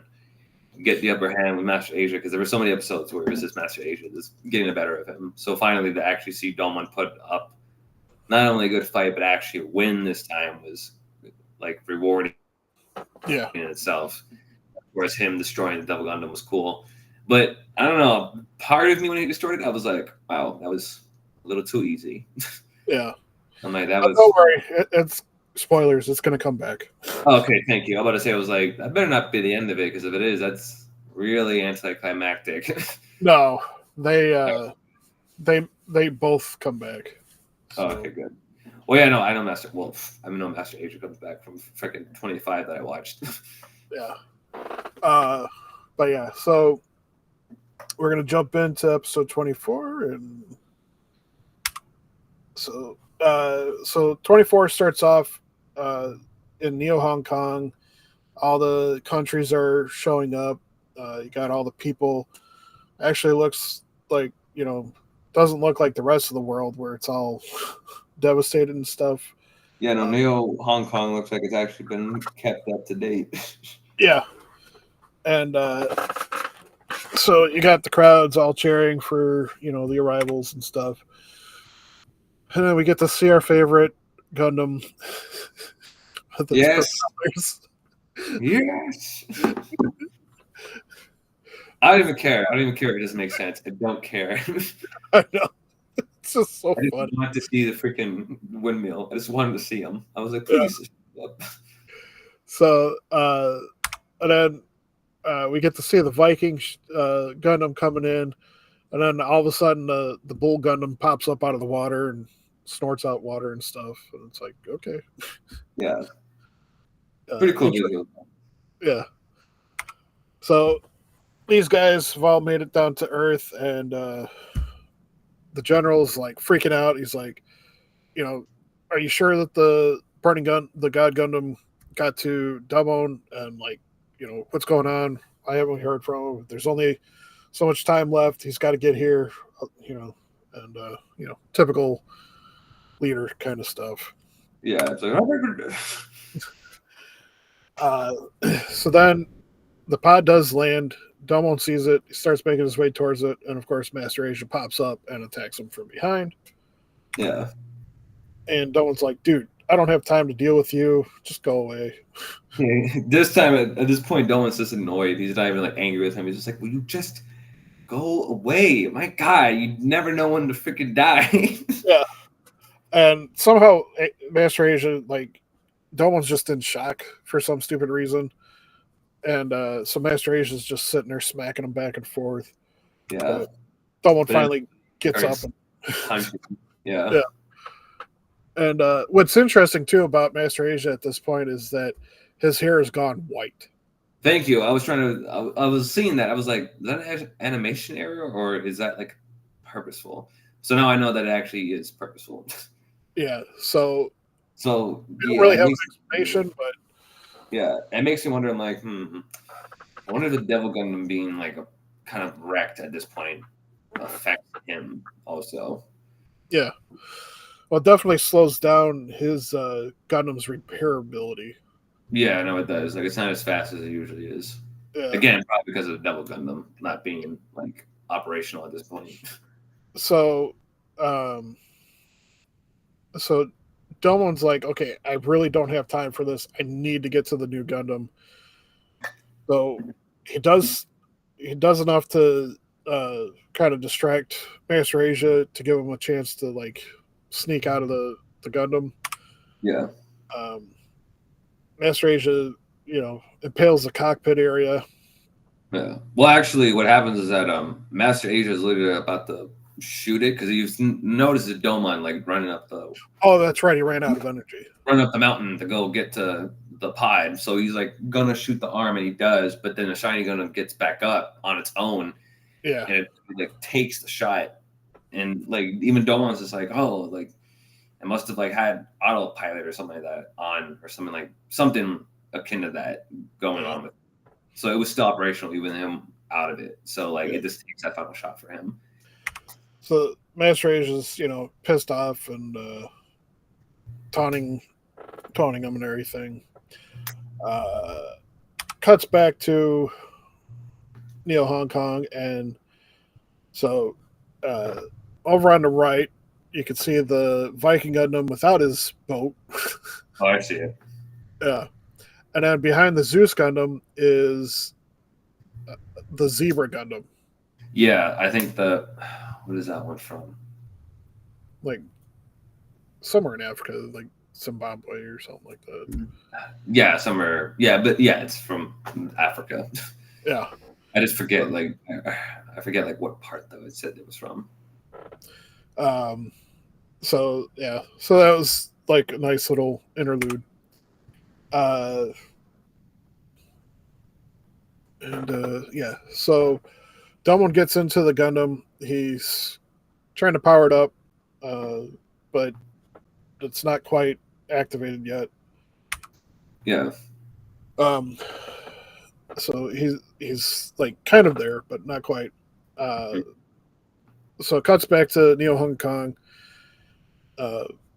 get the upper hand with Master Asia because there were so many episodes where it was just Master Asia just getting the better of him. So finally, to actually see Dawn put up not only a good fight but actually win this time was like rewarding. Yeah. In itself, whereas him destroying the Double Gundam was cool. But I don't know. Part of me when he destroyed it, I was like, wow, that was a little too easy. Yeah. I'm like, that was. Don't worry, it's spoilers. It's going to come back. Okay, thank you. I was about to say, I was like, that better not be the end of it, because if it is, that's really anticlimactic. No, they both come back. So. Oh, okay, good. Well, yeah, no, I know Master. Well, I know Master Asia comes back from freaking 25 that I watched. Yeah. But yeah, so we're gonna jump into episode 24, and so 24 starts off in Neo Hong Kong. All the countries are showing up. You got all the people. Actually, looks like doesn't look like the rest of the world where it's all devastated and stuff. Yeah, no, Neo Hong Kong looks like it's actually been kept up to date. Yeah. And so you got the crowds all cheering for, the arrivals and stuff. And then we get to see our favorite Gundam. Yes. Yes. I don't even care. I don't even care if it doesn't make sense. I don't care. I know. It's just so I just funny. want to see the freaking windmill. I just wanted to see him. I was like, Yeah. please. Shut up. So, and then we get to see the Viking Gundam coming in, and then all of a sudden the Bull Gundam pops up out of the water and snorts out water and stuff. And it's like, okay, Yeah, pretty cool visual. yeah. So these guys have all made it down to Earth, and the general's like freaking out. He's like, are you sure that the the God Gundam got to Dumon? And like, what's going on? I haven't heard from him. There's only so much time left. He's got to get here, and typical leader kind of stuff. Yeah, it's like, Uh, so then the pod does land. Dumon sees it. He starts making his way towards it, and of course, Master Asia pops up and attacks him from behind. yeah. And Dumon's like, dude, I don't have time to deal with you. Just go away. This time, at this point, Dolan's just annoyed. He's not even like angry with him. He's just like, will you just go away? My God, you never know when to freaking die. Yeah. And somehow Master Asia, like, Domon's just in shock for some stupid reason. And so Master Asia's just sitting there smacking him back and forth. Yeah. Domon finally gets up. Yeah. Yeah. And what's interesting too about Master Asia at this point is that his hair has gone white. Thank you. I was seeing that. I was like, is that an animation error or is that like purposeful? So now I know that it actually is purposeful. Yeah. So we don't really have an explanation, but yeah, it makes me wonder. I'm like, I wonder if the Devil Gundam being like a kind of wrecked at this point affects him also. Yeah. Well, it definitely slows down his Gundam's repairability. Yeah, no, it does. Like, it's not as fast as it usually is. Yeah. Again, probably because of the Devil Gundam not being like operational at this point. So Domon's like, okay, I really don't have time for this. I need to get to the new Gundam. So he does enough to kind of distract Master Asia to give him a chance to like sneak out of the Gundam. Yeah. Master Asia, impales the cockpit area. Yeah. Well, actually, what happens is that Master Asia is literally about to shoot it because you notice the Domon like running up the. Oh, that's right. He ran out of energy. Run up the mountain to go get to the pod. So he's like gonna shoot the arm, and he does. But then the shiny Gundam gets back up on its own. Yeah. And it like takes the shot, and like even Domon's just like, oh, like it must have like had autopilot or something like that on, or something akin to that going on with it. So it was still operational even with him out of it. So like it just takes that final shot for him. So Master Asia's, pissed off and taunting him and everything. Cuts back to Neo Hong Kong, and so over on the right, you can see the Viking Gundam without his boat. Oh, I see it. Yeah. And then behind the Zeus Gundam is the Zebra Gundam. Yeah, I think what is that one from? Like somewhere in Africa, like Zimbabwe or something like that. Yeah, somewhere. Yeah, but yeah, it's from Africa. Yeah. I just forget, like, what part though it said it was from. So yeah, so that was like a nice little interlude. Yeah, so Dumon gets into the Gundam. He's trying to power it up, but it's not quite activated yet. Yeah. So he's like kind of there, but not quite. So it cuts back to Neo Hong Kong.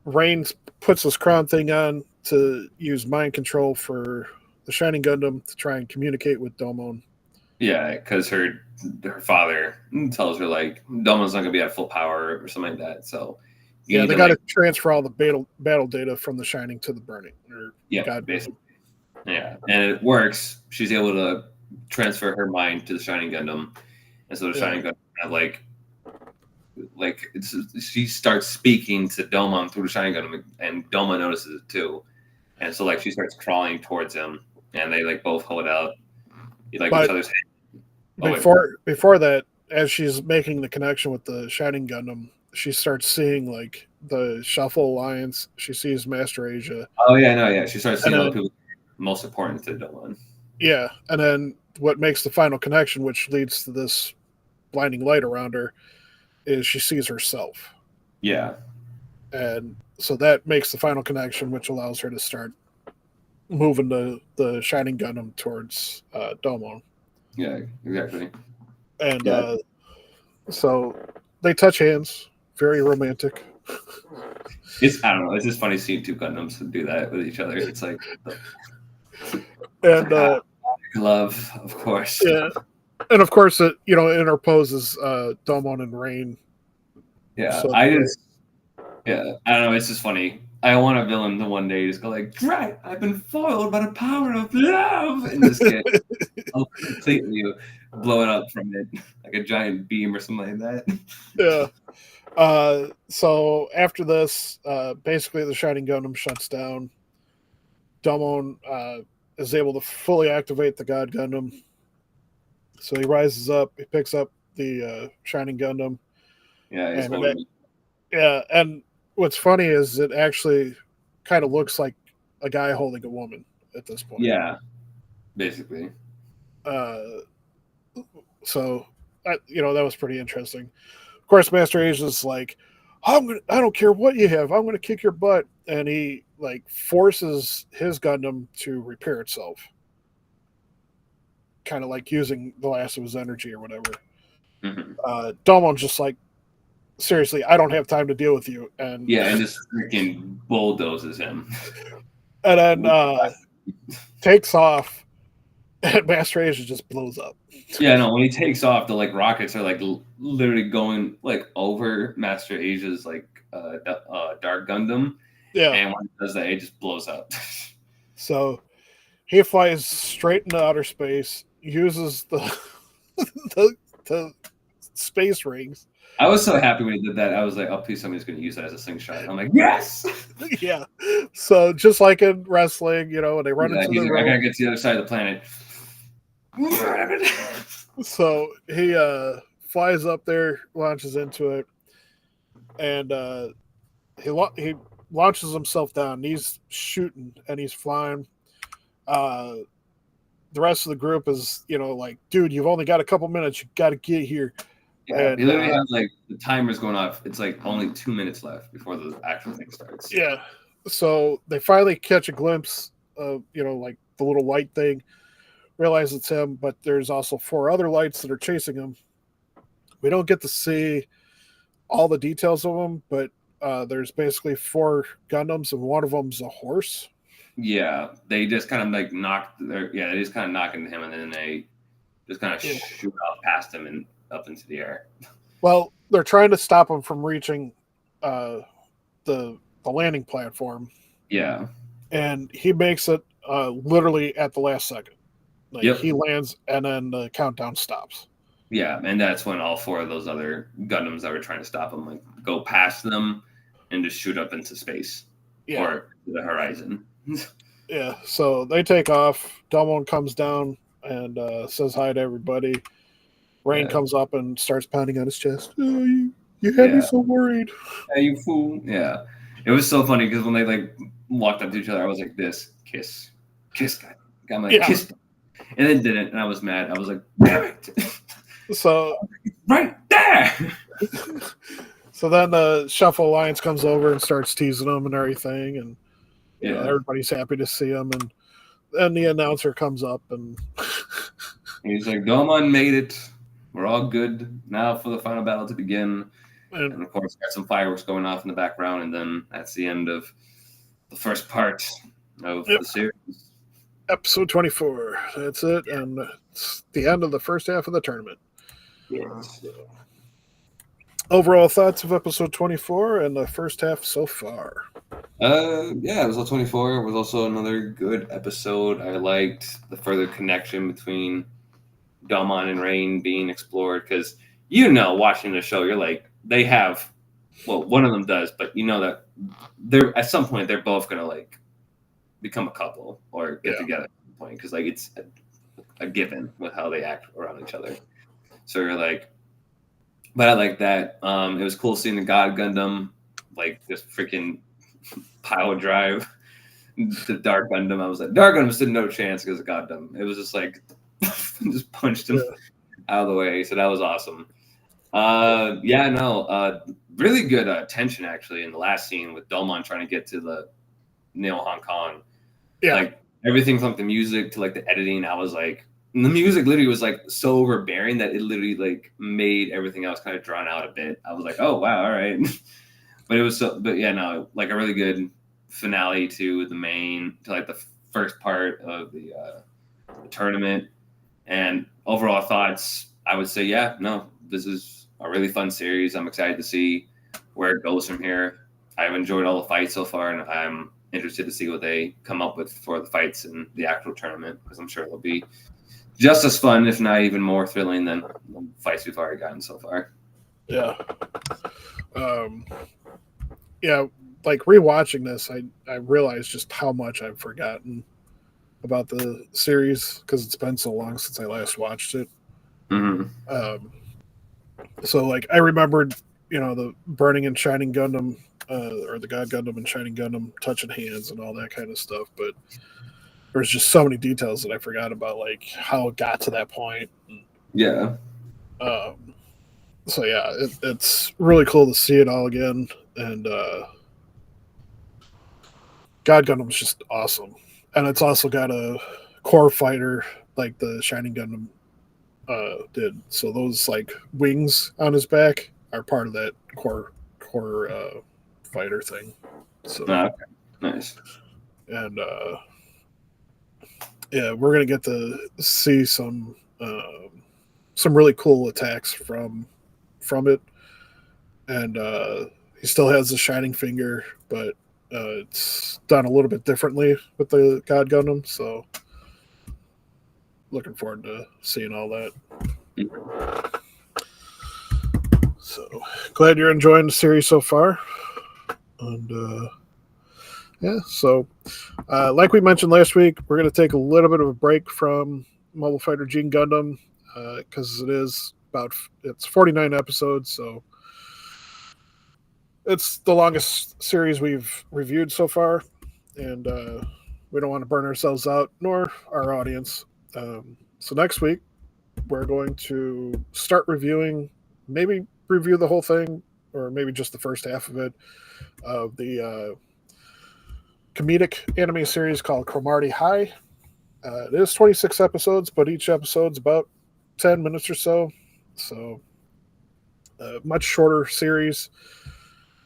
Rain puts this crown thing on to use mind control for the Shining Gundam to try and communicate with Domon. Yeah, because her father tells her like Domon's not gonna be at full power or something like that. So yeah, they got to transfer all the battle data from the Shining to the Burning. Yeah, basically. Yeah, and it works. She's able to transfer her mind to the Shining Gundam, and so the Shining Gundam kind of she starts speaking to Domon through the Shining Gundam, and Domon notices it too, and so like she starts crawling towards him, and they like both hold out like each other's hand. Before that, as she's making the connection with the Shining Gundam, she starts seeing like the Shuffle Alliance. She sees Master Asia. Oh yeah, no, yeah. She starts seeing all the people most important to Domon. Yeah, and then what makes the final connection, which leads to this blinding light around her, is she sees herself. Yeah. And so that makes the final connection, which allows her to start moving the Shining Gundam towards Domon. Yeah, exactly. And so they touch hands, very romantic. I don't know. It's just funny seeing two Gundams do that with each other. It's like, and love, of course. Yeah, and of course, it interposes Domon and Rain. Yeah, so I don't know. It's just funny. I want a villain to one day just go like, right, I've been foiled by the power of love, and just get completely blowing up from it like a giant beam or something like that. Yeah. So after this, basically the Shining Gundam shuts down. Domon is able to fully activate the God Gundam. So he rises up, he picks up the Shining Gundam. Yeah, and what's funny is it actually kind of looks like a guy holding a woman at this point. Yeah, basically. So that was pretty interesting. Of course, Master Asia's like, I don't care what you have, I'm gonna kick your butt, and he like forces his Gundam to repair itself, kind of like using the last of his energy or whatever. Mm-hmm. Domon's just like, seriously, I don't have time to deal with you, and just freaking bulldozes him, and then takes off, and Master Asia just blows up. Yeah, no, when he takes off, the like rockets are like literally going like over Master Asia's like Dark Gundam. Yeah, and when it does that, it just blows up. So he flies straight into outer space, uses the space rings. I was so happy when he did that. I was like, oh, please somebody's going to use that as a slingshot. I'm like, yes! Yeah. So just like in wrestling, when they run into the rope. I got to get to the other side of the planet. So he flies up there, launches into it, and he launches himself down. He's shooting and he's flying. The rest of the group is, like, dude, you've only got a couple minutes. You got to get here. Yeah, he literally has like the timer's going off. It's like only 2 minutes left before the actual thing starts. Yeah. So they finally catch a glimpse of, like the little light thing, realize it's him, but there's also 4 other lights that are chasing him. We don't get to see all the details of them, but there's basically 4 Gundams, and one of them's a horse. Yeah, they just kind of like they just kind of knock into him, and then they just kind of shoot out past him and up into the air. Well, they're trying to stop him from reaching the landing platform. Yeah, and he makes it literally at the last second. Like he lands, and then the countdown stops. Yeah, and that's when all 4 of those other Gundams that were trying to stop him like go past them and just shoot up into space or to the horizon. Yeah, so they take off. Domon comes down and says hi to everybody. Rain comes up and starts pounding on his chest. Oh, you had me so worried. Hey, you fool. Yeah. It was so funny because when they like walked up to each other, I was like, this kiss guy. I'm like, kiss. And then didn't, and I was mad. I was like, damn it. So right there. So then the Shuffle Alliance comes over and starts teasing them and everything, and everybody's happy to see him. And then the announcer comes up and he's like, Domon made it. We're all good now for the final battle to begin. And of course, got some fireworks going off in the background, and then that's the end of the first part of the series. Episode 24. That's it, and it's the end of the first half of the tournament. Yes. Overall thoughts of episode 24 and the first half so far? Episode 24 was also another good episode. I liked the further connection between Delmon and Rain being explored, because watching the show, you're like, they have, well, one of them does, but that they're at some point they're both gonna like become a couple or get together at some point, because like it's a given with how they act around each other. So you're like, but I like that. It was cool seeing the God Gundam, like this freaking pile drive the Dark Gundam. I was like, Dark Gundam stood no chance because of Gundam. It was just like, just punched him out of the way. So that was awesome. Really good tension actually in the last scene with Dolmon trying to get to the Neo Hong Kong. Yeah. Like everything from the music to like the editing, I was like, the music literally was like so overbearing that it literally like made everything else kind of drawn out a bit. I was like, oh wow, all right. But it was like a really good finale to like the first part of the tournament. And overall thoughts, I would say, this is a really fun series. I'm excited to see where it goes from here. I've enjoyed all the fights so far, and I'm interested to see what they come up with for the fights in the actual tournament, because I'm sure it'll be just as fun, if not even more thrilling than the fights we've already gotten so far. Yeah. Like rewatching this, I realized just how much I've forgotten about the series because it's been so long since I last watched it. Mm-hmm. So like I remembered, the Burning and Shining Gundam, or the God Gundam and Shining Gundam touching hands and all that kind of stuff, but there's just so many details that I forgot about, like how it got to that point. Yeah. So yeah, it's really cool to see it all again, and God Gundam's just awesome, and it's also got a core fighter like the Shining Gundam did. So those like wings on his back are part of that core fighter thing. So okay. Nice. And we're gonna get to see some really cool attacks from it, and he still has the shining finger, but it's done a little bit differently with the God Gundam. So looking forward to seeing all that. So glad you're enjoying the series so far, and so like we mentioned last week, we're going to take a little bit of a break from Mobile Fighter G Gundam because it's 49 episodes, so it's the longest series we've reviewed so far, and we don't want to burn ourselves out, nor our audience. So next week, we're going to start maybe review the whole thing, or maybe just the first half of it, of the comedic anime series called Cromartie High. It is 26 episodes, but each episode's about 10 minutes or so. So a much shorter series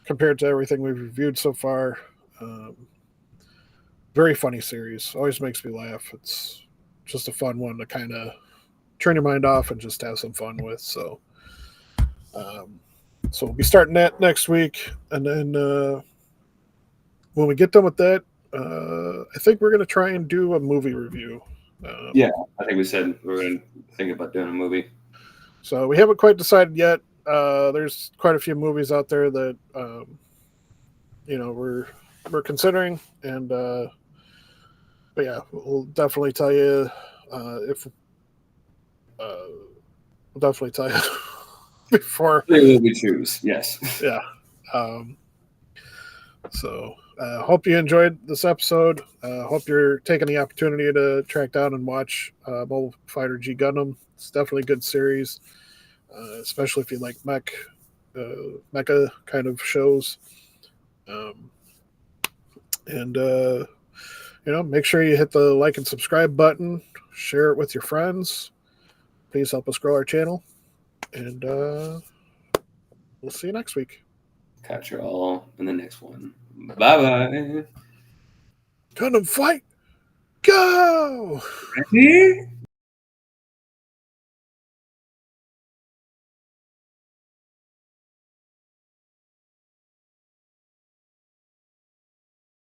compared to everything we've reviewed so far. Very funny series. Always makes me laugh. It's just a fun one to kind of turn your mind off and just have some fun with. So we'll be starting that next week. And then when we get done with that, I think we're going to try and do a movie review. I think we said we were going to think about doing a movie. So we haven't quite decided yet. There's quite a few movies out there that we're considering, and but yeah, we'll definitely tell you we'll definitely tell you before we choose. Yes. Yeah. So hope you enjoyed this episode. Hope you're taking the opportunity to track down and watch Mobile Fighter G Gundam. It's definitely a good series, especially if you like mecha kind of shows. And make sure you hit the like and subscribe button. Share it with your friends. Please help us grow our channel. And we'll see you next week. Catch you all in the next one. Bye-bye. Gundam fight! Go! Ready?